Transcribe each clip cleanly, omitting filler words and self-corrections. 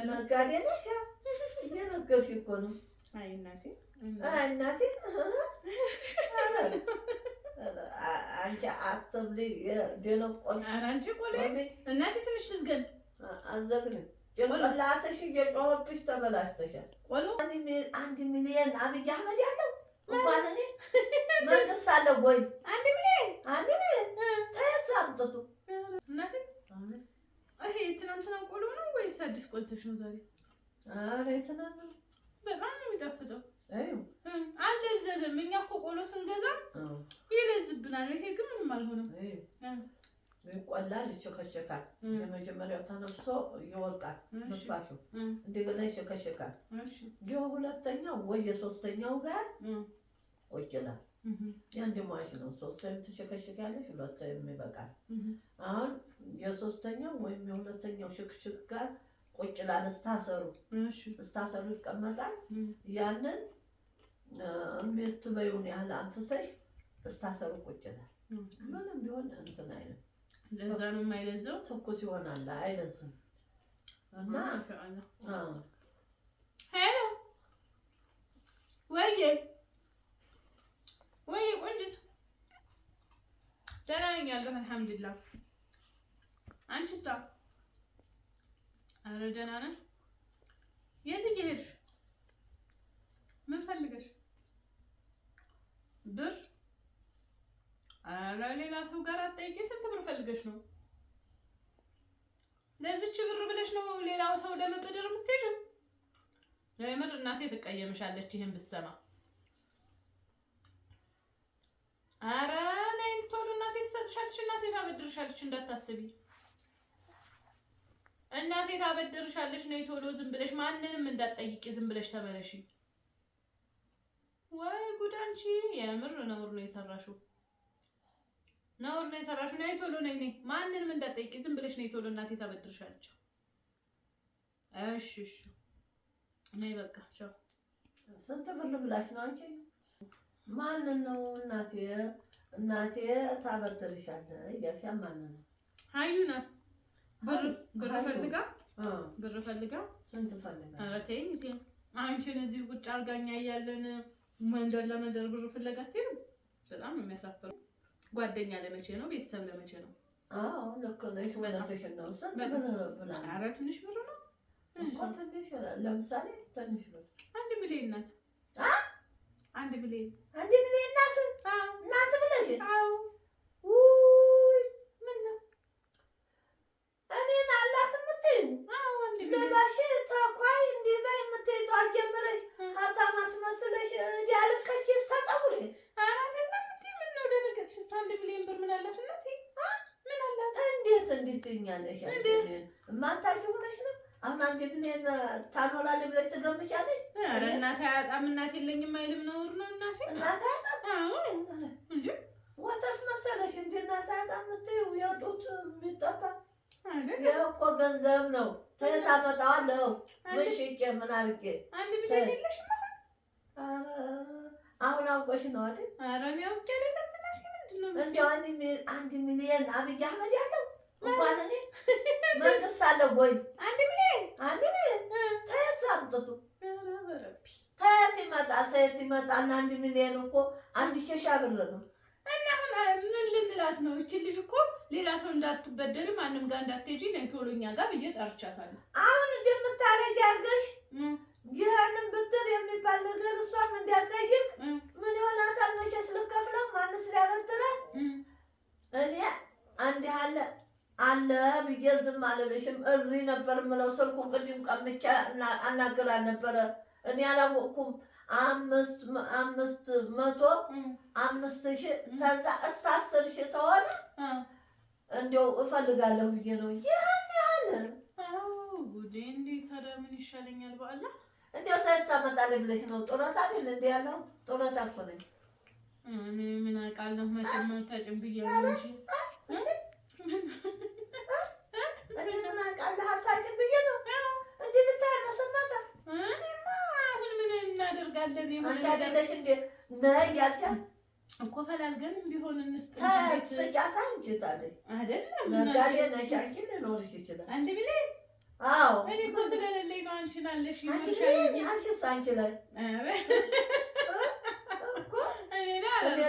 ነጋዴ ነሽ እየነገርሽ እኮ ነው። አይ እናቴ አንቺ አትብሊ ደነቆል። ኧረ አንቺ ቆሎ እናቴ ትንሽ ልዝገን አዘግንም ጭንቅላትሽ እየጮኸብሽ ተበላሽተሻል። ቆሎ 1 ሚሊዮን አብይ አህመድ ያለው እንኳን እኔ መንግስት አለው ወይ 1 ሚሊዮን ተያት አምጥቱ እናቴ። ይሄ ትናንትና ቆሎ ነው ወይስ አዲስ ቆልተሽ ነው ዛሬ? ኧረ ትናንትና በጣም ነው የሚጣፍጠው። አዩ አልለዘዘም። እኛ እኮ ቆሎ ስንገዛ ይለዝብናል። ይሄ ግን ምንም አልሆነም። ይቆላል፣ ይሸከሸካል። የመጀመሪያው ተነፍሶ ይወልቃል መስፋቱ፣ እንደገና ይሸከሸካል። የሁለተኛው ወይ የሶስተኛው ጋር ቆጭላል። ያን ደማሽ ነው። ሶስተኛው ትሸከሸካለሽ፣ ሁለተኛው ይበቃል። አሁን የሶስተኛው ወይም የሁለተኛው ሽክሽክ ጋር ቆጭላል። እስታሰሩ ይቀመጣል። ያንን የምትበይውን ያህል አንፍሰሽ እስታሰሩ ቆጭላል። ምንም ቢሆን እንትን አይነት ለዛ ነው የማይለዘው። ትኩስ ይሆናል፣ አይለዝም። እና ሄሎ ወይ ቆንጆት ደህና ነኝ ያለሁ አልሐምዱሊላህ። አንቺሳ? ኧረ ደህና ነሽ። የት እየሄድሽ? ምን ፈልገሽ? ብር? ኧረ ሌላ ሰው ጋር አትጠይቂ። ስንት ብር ፈልገሽ ነው? ለዚች ብር ብለሽ ነው ሌላው ሰው ለመበደር የምትሄጂው? የምር እናቴ ትቀየምሻለች ይሄን ብትሰማ። ኧረ ነይ ቶሎ እናቴ ትሰጥሻለች፣ እናቴ ታበድርሻለች፣ እንዳታስቢ። እናቴ ታበድርሻለች፣ ነይ ቶሎ። ዝም ብለሽ ማንንም እንዳትጠይቂ፣ ዝም ብለሽ ተመለሺ። ወይ ጉድ! አንቺ የምር ነውር ነው የሰራሽው። ነውር ነው የሰራሽው። ነይ ቶሎ ነይ። ማንንም እንዳትጠይቂ፣ ዝም ብለሽ ነይ ቶሎ። እናቴ ታበድርሻለች። እሺ ነይ በቃ ቻው። ስንት ብር ብላሽ ነው አንቺ? ማንን ነው እናቴ ታበድርሻለች እያልሽ ማንን ነው? ሀዩና ብር ፈልጋ ስንት ፈልጋ? ኧረ ተይኝ ተይኝ። አንቺን እዚህ ቁጭ አድርጋኛ እያለን መንደር ለመንደር ብር ፍለጋ አትሄድም? በጣም ነው የሚያሳፍረው። ጓደኛ ለመቼ ነው? ቤተሰብ ለመቼ ነው? አዎ ልክ ነሽ። ወላተሽን ነው። ስንት ብር ብላ? ኧረ ትንሽ ብር ነው እንኳ ትንሽ። ለምሳሌ ትንሽ ብር 1 ሚሊዮን ናት። 1 ሚሊዮን እናት ብለሽ? አዎ። ምን ነው እኔን አላት የምትይው? አዎ 1 ሚሊዮን ለባሽ ተኳይ እንዲህ በይ የምትይው ጀምረሽ ሀብታም አስመስለሽ ዲያልከችስ ተጠውሪ። ኧረ አይደለም እንዴ! ምን ነው ደነገጥሽ? 1 ሚሊዮን ብር ምን አላት እናቴ? ምን አላት? እንዴት ትኛለሽ? የማታውቂው ሆነሽ ነው። አሁን 1 ሚሊዮን ታኖራለች ብለሽ ትገምቻለሽ? ኧረ እናቴ አያጣም። እናቴ የለኝም አይልም። ነውር ነው እናቴ። እናቴ አያጣም? አዎ እንጂ ወተት መሰለሽ እንደ እናቴ አያጣም የምትይው? የጡት የሚጠባ አይደል? ይኸው እኮ ገንዘብ ነው። ተየት አመጣዋለሁ? ምን ሽጬ ምን አድርጌ? 1 ሚሊዮን የለሽም? አሁን አውቀሽ ነው አይደል? ኧረ እኔ አውቄ አይደለም እናቴ። ምንድን ነው እንደው 1 ሚሊዮን አብይ አህመድ ያለው እንኳን እኔ መንግስት አለው ወይ 1 ሚሊዮን? ተየት አምጥቱ? ኧረ በረቢ ተየት ይመጣል። 1 ሚሊዮን እኮ 1 ኬሻ ብር ነው። እና አሁን ምን ልንላት ነው? እቺ ልጅ እኮ ሌላ ሰው እንዳትበደሪ ማንም ጋር እንዳትሄጂ ነይ ቶሎ እኛ ጋር ብዬ ጠርቻታለሁ። አሁን እንደምታረጊ አድርገሽ ይህንን ብድር የሚባል ነገር እሷም እንዳትጠይቅ ምን ይሆናታል? መቼስ ልከፍለው ማንስ ሊያበድራት? እኔ እንዲህ አለ ብዬ ዝም አልልሽም። እሪ ነበር የምለው። ስልኩን ቅድም ቀምቼ አናግራት ነበረ። እኔ አላወቅኩም። 500 ተዛ 10,000 ተሆነ እንደው እፈልጋለሁ ብዬ ነው። ይሄን ያህል ጉዴ! እንዴት ታዲያ ምን ይሻለኛል? በአላ እንደው ታመጣለህ ብለሽ ነው? ጡረታ አይደል እንደ ያለው? ጡረታ እኮ ነኝ እኔ። ምን አውቃለሁ? መቼም አታጭም ብያለሁ እንጂ እኔ ምን አውቃለሁ? አታጭም ብዬ ነው እንዲህ ብታይ ነው ስመጣ። አሁን ምን እናደርጋለን? አንቺ አይደለሽ እንደ ነይ ያልሻት እኮ ፈላልገን ቢሆን እንስጥ ስጫታ እንጂ ታዲያ አይደለም። ነጋዴ ነሽ አንቺ ሊኖርሽ ይችላል። 1 ሚሊዮን አዎ እኔ እኮ ስለሌለኝ ነው አንቺን አለሽ አንቺስ አንቺ ላይ እኮ እኔ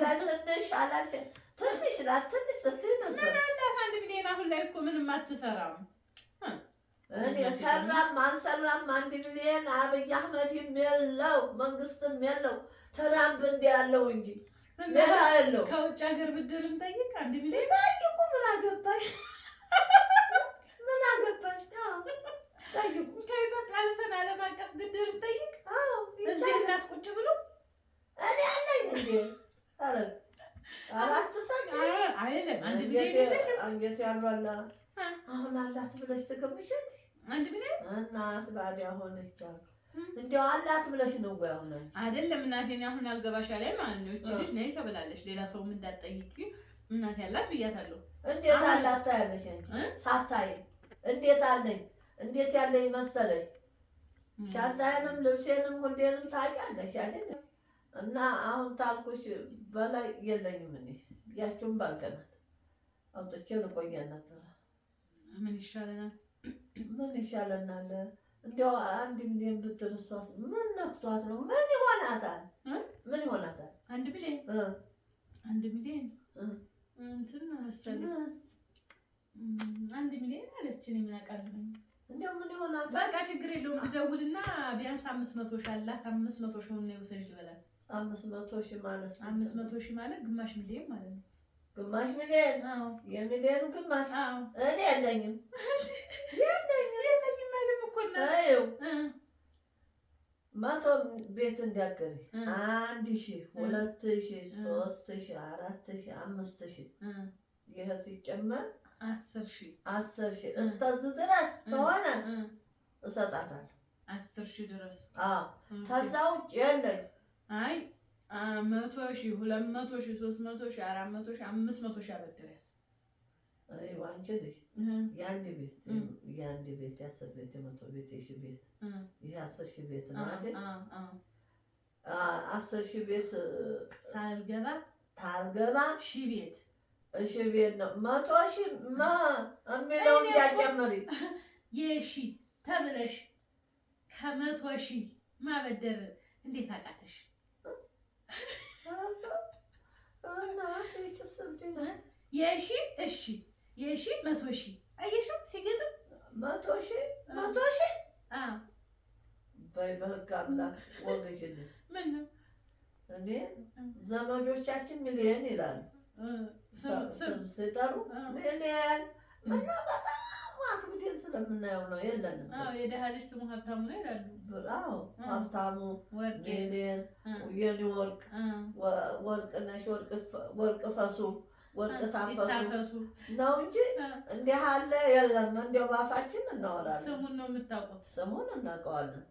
ላይ ትንሽ አላልሽ ትንሽ ናት ትንሽ ስትይ ነበር። ምን አላት 1 ሚሊዮን አሁን ላይ እኮ ምንም አትሰራም። እኔ ሰራም አልሰራም 1 ሚሊዮን አብይ አህመድም የለው መንግስትም የለው ትራምፕ እንዲህ ያለው እንጂ ሌላ የለው። ከውጭ ሀገር ብድር እንጠይቅ 1 ሚሊዮን ጠይቁ። ምን አገባሽ ምን አገባሽ? ጠይቁ። ከኢትዮጵያ አልፈን ዓለም አቀፍ ብድር እንጠይቅ። እዚህ እናት ቁጭ ብሎ እኔ አለኝ እንዴ አረ አራት ሰዓት አይደለም 1 ሚሊዮን አንገት ያልባላ አሁን አላት ብለሽ ትገምቻለሽ? 1 ሚሊዮን እናት ባዲያ ሆነች እንደው አላት ብለሽ ነው ወይ? አሁን አይደለም እናቴን አሁን አልገባሽ ላይ ማለት ነው። እቺ ልጅ ነይ ተበላለሽ። ሌላ ሰው ምን እንዳትጠይቂ እናቴ ያላት ብያታለሁ። እንዴት አላት ታያለሽ እንጂ ሳታይ እንዴት አለኝ እንዴት ያለኝ መሰለሽ? ሻንጣዬንም ልብሴንም ሁሌንም ታውቂያለሽ አይደል? እና አሁን ታልኩሽ በላይ የለኝም። እኔ ያችሁን ባንቀናት አውጥቼ ልቆያ ነበር። ምን ይሻለናል? ምን ይሻለናል? እንደው 1 ሚሊዮን ብትል እሷስ ምን ነክቷት ነው? ምን ይሆናታል? ምን ይሆናታል? 1 ሚሊዮን 1 ሚሊዮን እንትን ነው መሰለኝ 1 ሚሊዮን አለች። እኔ ምን አውቃለሁ? እንደው ምን ይሆናታል? በቃ ችግር የለውም። ልደውልና ቢያንስ 500 ሺህ አላት 500 ሺህ ነው የወሰድሽ ልበላት። 500 ሺህ ማለት 500 ሺህ ማለት ግማሽ ሚሊዮን ማለት ነው። ግማሽ ሚሊዮን? አዎ የሚሊዮኑ ግማሽ? አዎ። እኔ የለኝም የለኝም ማለት እኮ ነው። አይው 100 ቤት እንዳገሪ 1000 2000 3000 4000 5000 ይሄ ሲጨመር 10,000 እስከዚህ ድረስ ከሆነ እሰጣታለሁ። 10,000 ድረስ? አዎ። ከዛ ውጭ የለኝ። አይ 100,000 200,000 300,000 400,000 500,000 አበድሪያት። አይ አንቺ ልጅ የአንድ ቤት 10 ቤት 100 ቤት 1000 ቤት ይሄ 10,000 ቤት ነው አይደል? 10,000 ቤት ሳልገባ ታልገባ 1000 ቤት እሺ ቤት ነው 100,000 የሚለውን ያጨምሪ የሺ ተብለሽ ከ100,000 ማበደር እንዴት አቃተሽ? የሺ እሺ የሺ 100,000 አየሽው ሲገጥም 100,000 በይ በህግ አምላክ ወገጅልኝ። ምን ነው እኔ ዘመዶቻችን ሚሊዮን ይላሉ ስም ሲጠሩ ሚሊዮን ምነው በጣም አክብደን ስለምናየው ነው። የለንም። የደሃ ልጅ ስሙ ሀብታሙ ነው ይላሉ። ሀብታሙ ሚሊዮን የኔ ወርቅ ነሽ ወርቅ ፈሱ ወርቅ ታፈሱ ነው እንጂ እንዲህ አለ የለም። እንደው ባፋችን እናወራለን። ስሙን ነው የምታውቁት? ስሙን እናውቀዋለን።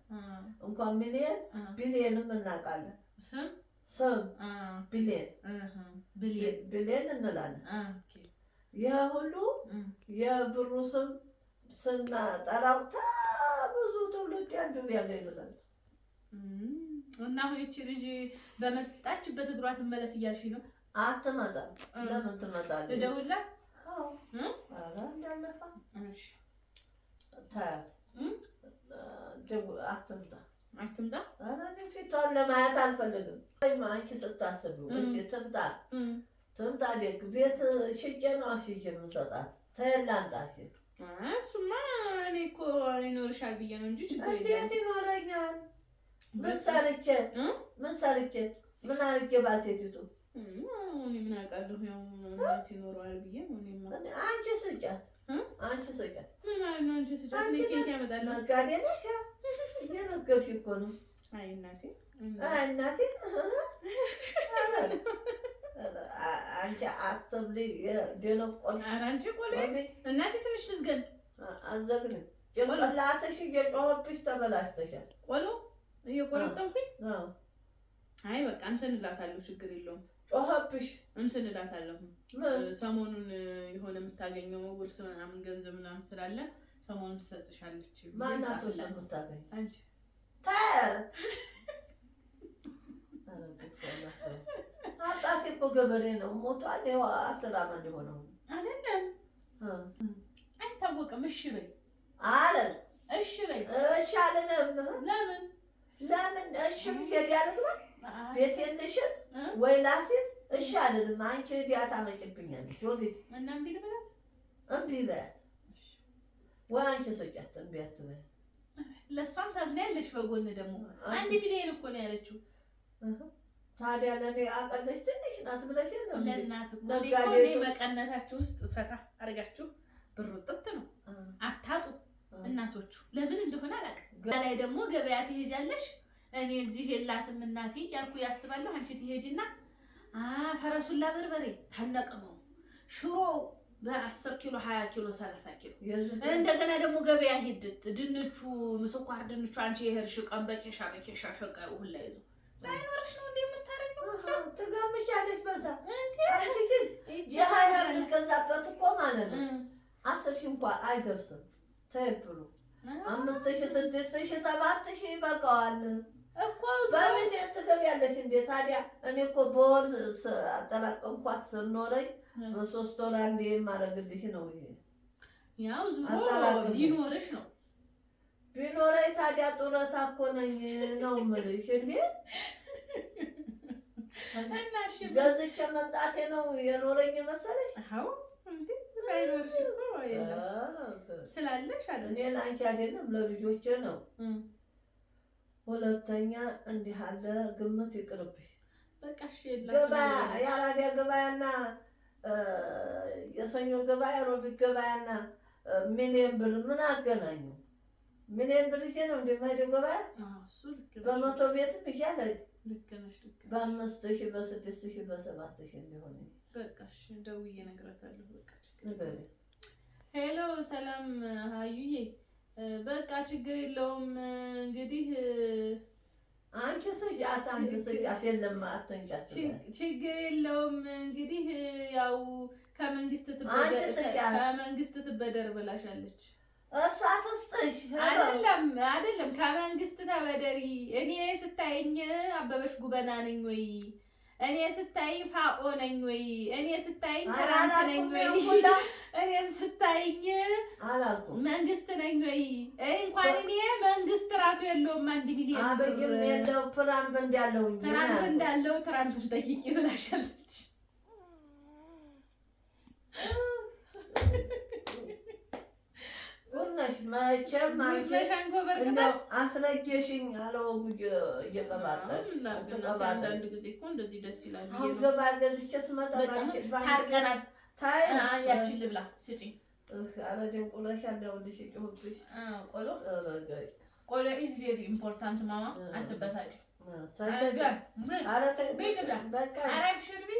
እንኳን ሚሊዮን ቢሊዮንም እናውቃለን። ስም ቢሊዮን እንላለን። ይህ ሁሉ የብሩ ስም ስናጠራው ብዙ ትውልድ አንዱ ቢያገኝ ብለን እና አሁን ይቺ ልጅ በመጣችበት እግሯ ትመለስ እያልሽ ነው? አትመጣም። ለምን ትመጣለች? እደውልላት። ኧረ እንዳለፋ ታያት። አትምጣ። ኧረ እኔ ፊቷን ለማየት አልፈልግም። አንቺ ስታስቢው እሺ ትምጣ። ደግ ቤት ሽጬ ነው አስይዤ የምሰጣት። ተየላንጣሽ እሱማ እኔ እኮ ይኖርሻል ብዬ ነው እንጂ ችግር የለም። እንዴት ይኖረኛል? ምን ሰርቼ ምን አድርጌ ባልቴቲቱ እኔ ምን አውቃለሁ? ያው እናት ይኖረዋል ብዬ ነው። እኔማ አንቺ ስጫት። ምን ማለት ነው አንቺ ስጫት? እኔ ከየት ያመጣለሁ? ነጋዴ ነሽ። እየነገርሽ እኮ ነው። አይ እናቴ አንቺ አትብሊ ደነቆሽ። ኧረ አንቺ ቆሎ እናቴ ትንሽ ልዝገን። አዘግንም ጭንቅላትሽ እየጮኸብሽ ተበላሽተሻል። ቆሎ እየቆረጠምኩኝ። አይ በቃ እንትን እላታለሁ፣ ችግር የለውም። ጮኸብሽ እንትን እላታለሁ። ሰሞኑን የሆነ የምታገኘው ውርስ ምናምን ገንዘብ ምናምን ስላለ ሰሞኑን ትሰጥሻለች። ማናት ውርስ የምታገኝ? አንቺ አባቴ እኮ ገበሬ ነው፣ ሞቷል። 10 ዓመት ሊሆነው አይደለም። አይታወቅም። እሺ በይ አለን እሺ በይ። እሺ አልልም። ለምን እሺ ብዬሽ ያልግባ ቤቴን ልሽጥ ወይ ላሲዝ እሺ አልልም። አንቺ እዲያ ታመጭብኛለሽ ወግድ እና እምቢ ልበላት እምቢ በያት ወይ አንቺ ስጫት እምቢ አትበያት። ለእሷም ታዝኛለሽ በጎን ደግሞ 1 ሚሊዮን እኮ ነው ያለችው። ታዲያ ለኔ አቀለሽ ትንሽ ናት ብለሽ ነው ለእናት እኮ መቀነታችሁ ውስጥ ፈታ አድርጋችሁ ብር ጥጥ ነው አታጡ እናቶቹ ለምን እንደሆነ አላውቅም። ላይ ደግሞ ገበያ ትሄጃለሽ እኔ እዚህ የላትም እናቴ ያልኩ ያስባለሁ። አንቺ ትሄጂና ፈረሱላ በርበሬ ታነቀመው ሽሮ በ10 ኪሎ 20 ኪሎ 30 ኪሎ እንደገና ደግሞ ገበያ ሂድት ድንቹ ስኳር ድንቹ አንቺ የሄድሽ ቀን በኬሻ ሸቀው ሁላ ይዞ ባይኖርሽ ነው እንዴ የምታረጊው? ትገምቻለሽ በዛ እንዴ አንቺ ግን የሃያ የሚገዛበት እኮ ማለት ነው 10 ሺህ እንኳን አይደርስም። ተይብሉ 5000 6000 7000 ይበቃዋል እኮ በምን ትገቢያለሽ እንዴ? ታዲያ እኔ እኮ በወር አጠራቀምኳት ስኖረኝ በ3 ወር አንዴ የማረግልሽ ነው። ይሄ ያው ዙሮ ቢኖርሽ ነው ቢኖረኝ ታዲያ ጡረታ እኮ ነኝ ነው የምልሽ እንዴ። እናሽ ገዝቼ መምጣቴ ነው የኖረኝ መሰለሽ? አዎ እንዴ ባይኖርሽ እኮ ስላለሽ አይደል? እኔ ላንቺ አይደለም ለልጆቼ ነው። ሁለተኛ እንዲህ አለ ግምት ይቅርብሽ። በቃ እሺ ገበያ ያላዲያ ገበያና የሰኞ ገበያ ሮቢት ገበያና ሚሊዮን ብር ምን አገናኙ? ሚሊዮን ብር ነው እንደማይደው ገበያ እሱ ልክ ነው። በመቶ ቤትም ይያለ ልክ ነሽ ልክ ነሽ። በ5000 በ6000 በ7000 እንዲሆን በቃ እሺ ደውዬ እነግራታለሁ። በቃ ችግር ሄሎ ሰላም ሀዩዬ በቃ ችግር የለውም እንግዲህ አንቺ ስጫት አንቺ ስጫት የለም አትንጫት ችግር የለውም እንግዲህ ያው ከመንግስት ትበደር ብላሻለች። እሷ ትስጥሽ አይደለም ከመንግስት ተበደሪ። እኔ ስታይኝ አበበሽ ጉበና ነኝ ወይ? እኔ ስታይኝ ፋኦ ነኝ ወይ? እኔ ስታይኝ ትራንት ነኝ ወይ? እኔ ስታይኝ መንግስት ነኝ ወይ? እንኳን እኔ መንግስት ራሱ የለውም 1 ሚሊዮን አበግም የለው ትራምፕ እንዳለው ትራምፕን ጠይቂ ብላሻለች። ጉርነሽ መቼም አንቺ እንደው አስረጀሽኝ አለው እየቀባጠሽ አንዳንድ ጊዜ እኮ እንደዚህ ደስ ይላል። ገባ ገዝቼ ስመጣ ታይ ያቺን ልብላ ስጪኝ። ኧረ ደንቁለሽ አለውልሽ ይሁንብሽ። ቆሎ ኢዝ ቬሪ ኢምፖርታንት ማማ አትበሳጭ። ኧረ ተይ በቃ አረብ ሽርቢ